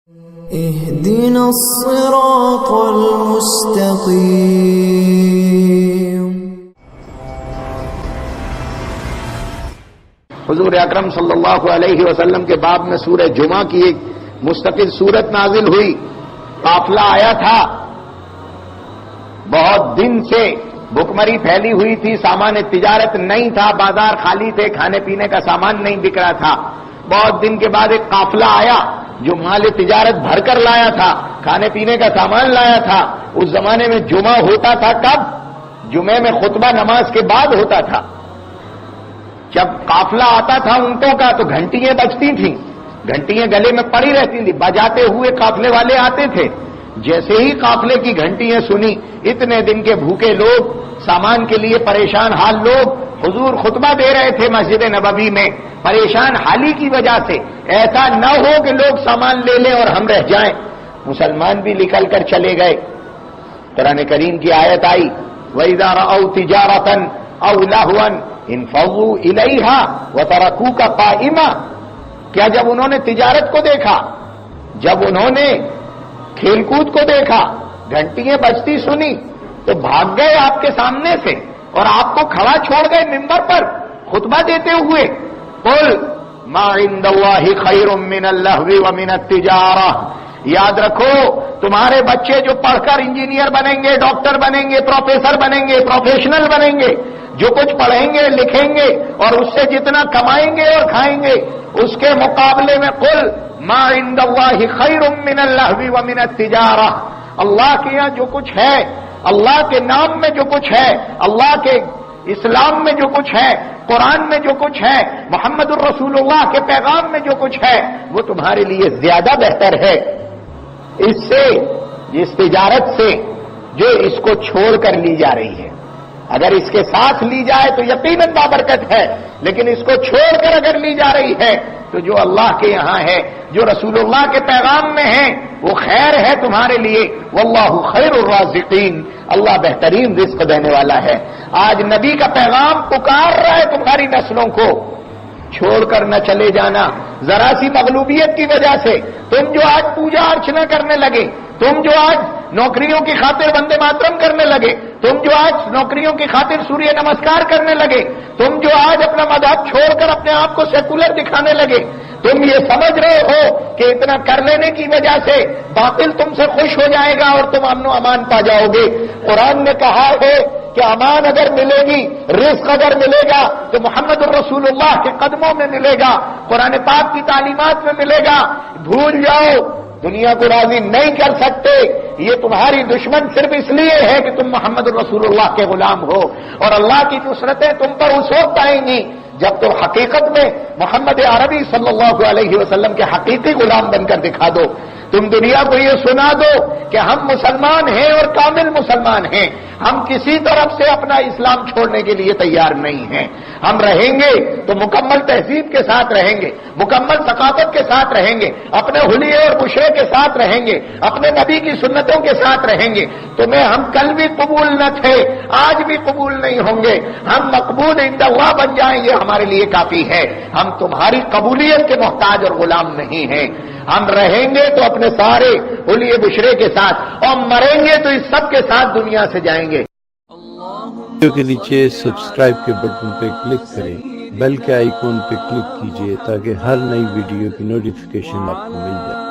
اهدنا الصراط المستقيم۔ حضور اکرم صلی اللہ علیہ وسلم کے باب میں سورہ جمعہ کی ایک مستقل سورت نازل ہوئی۔ قافلہ آیا تھا، بہت دن سے بھکمری پھیلی ہوئی تھی، سامان تجارت نہیں تھا، بازار خالی تھے، کھانے پینے کا سامان نہیں بک رہا تھا۔ بہت دن کے بعد ایک قافلہ آیا جو مال تجارت بھر کر لایا تھا، کھانے پینے کا سامان لایا تھا۔ اس زمانے میں جمعہ ہوتا تھا کب؟ جمعے میں خطبہ نماز کے بعد ہوتا تھا۔ جب قافلہ آتا تھا اونٹوں کا تو گھنٹیاں بجتی تھیں، گھنٹیاں گلے میں پڑی رہتی تھیں، بجاتے ہوئے قافلے والے آتے تھے۔ جیسے ہی قافلے کی گھنٹیاں سنی، اتنے دن کے بھوکے لوگ، سامان کے لیے پریشان حال لوگ، حضور خطبہ دے رہے تھے مسجد نبوی میں، پریشان حالی کی وجہ سے ایسا نہ ہو کہ لوگ سامان لے لیں اور ہم رہ جائیں۔ مسلمان بھی نکل کر چلے گئے۔ قرآن کریم کی آیت آئی، وَإِذَا رَأَوْا تِجَارَةً أَوْ لَهْوًا انفضوا الیہا وترکوک قائما۔ کیا جب انہوں نے تجارت کو دیکھا، جب انہوں نے کھیل کود کو دیکھا، گھنٹیاں بجتی سنی تو بھاگ گئے آپ کے سامنے سے اور آپ کو کھڑا چھوڑ گئے ممبر پر خطبہ دیتے ہوئے؟ قل ما عند اللہ خیر من اللہو ومن التجارہ۔ یاد رکھو، تمہارے بچے جو پڑھ کر انجینئر بنیں گے، ڈاکٹر بنیں گے، پروفیسر بنیں گے، پروفیشنل بنیں گے، جو کچھ پڑھیں گے لکھیں گے اور اس سے جتنا کمائیں گے اور کھائیں گے، اس کے مقابلے میں قل ما عند اللہ خیر من اللہو ومن التجارہ۔ اللہ کے یہاں جو کچھ ہے، اللہ کے نام میں جو کچھ ہے، اللہ کے اسلام میں جو کچھ ہے، قرآن میں جو کچھ ہے، محمد الرسول اللہ کے پیغام میں جو کچھ ہے، وہ تمہارے لیے زیادہ بہتر ہے اس سے، اس تجارت سے جو اس کو چھوڑ کر لی جا رہی ہے۔ اگر اس کے ساتھ لی جائے تو یقیناً بابرکت ہے، لیکن اس کو چھوڑ کر اگر لی جا رہی ہے تو جو اللہ کے یہاں ہے، جو رسول اللہ کے پیغام میں ہے، وہ خیر ہے تمہارے لیے۔ واللہ خیر الرازقین، اللہ بہترین رزق دینے والا ہے۔ آج نبی کا پیغام پکار رہا ہے تمہاری نسلوں کو، چھوڑ کر نہ چلے جانا۔ ذرا سی مغلوبیت کی وجہ سے تم جو آج پوجا ارچنا کرنے لگے، تم جو آج نوکریوں کی خاطر وندے ماترم کرنے لگے، تم جو آج نوکریوں کی خاطر سوریہ نمسکار کرنے لگے، تم جو آج اپنا مذہب چھوڑ کر اپنے آپ کو سیکولر دکھانے لگے، تم یہ سمجھ رہے ہو کہ اتنا کر لینے کی وجہ سے باطل تم سے خوش ہو جائے گا اور تم امن و امان پا جاؤ گے۔ قرآن نے کہا ہے کہ امان اگر ملے گی، رزق اگر ملے گا تو محمد الرسول اللہ کے قدموں میں ملے گا، قرآن پاک کی تعلیمات میں ملے گا۔ بھول جاؤ، دنیا کو راضی نہیں کر سکتے، یہ تمہاری دشمن صرف اس لیے ہے کہ تم محمد الرسول اللہ کے غلام ہو، اور اللہ کی نصرتیں تم پر اس وقت آئیں گی جب تم حقیقت میں محمد عربی صلی اللہ علیہ وسلم کے حقیقی غلام بن کر دکھا دو۔ تم دنیا کو یہ سنا دو کہ ہم مسلمان ہیں اور کامل مسلمان ہیں، ہم کسی طرف سے اپنا اسلام چھوڑنے کے لیے تیار نہیں ہیں۔ ہم رہیں گے تو مکمل تہذیب کے ساتھ رہیں گے، مکمل ثقافت کے ساتھ رہیں گے، اپنے حلیے اور بشرے کے ساتھ رہیں گے، اپنے نبی کی سنتوں کے ساتھ رہیں گے۔ تمہیں ہم کل بھی قبول نہ تھے، آج بھی قبول نہیں ہوں گے، ہم مقبول عند اللہ بن جائیں، یہ ہمارے لیے کافی ہے۔ ہم تمہاری قبولیت کے محتاج اور غلام نہیں ہیں۔ ہم رہیں گے تو اپنے سارے حلیے بشرے کے ساتھ، اور مریں گے تو اس سب کے ساتھ دنیا سے جائیں گے۔ ویڈیو کے نیچے سبسکرائب کے بٹن پہ کلک کریں، بیل کے آئیکن پہ کلک کیجئے تاکہ ہر نئی ویڈیو کی نوٹیفیکیشن آپ کو مل جائے۔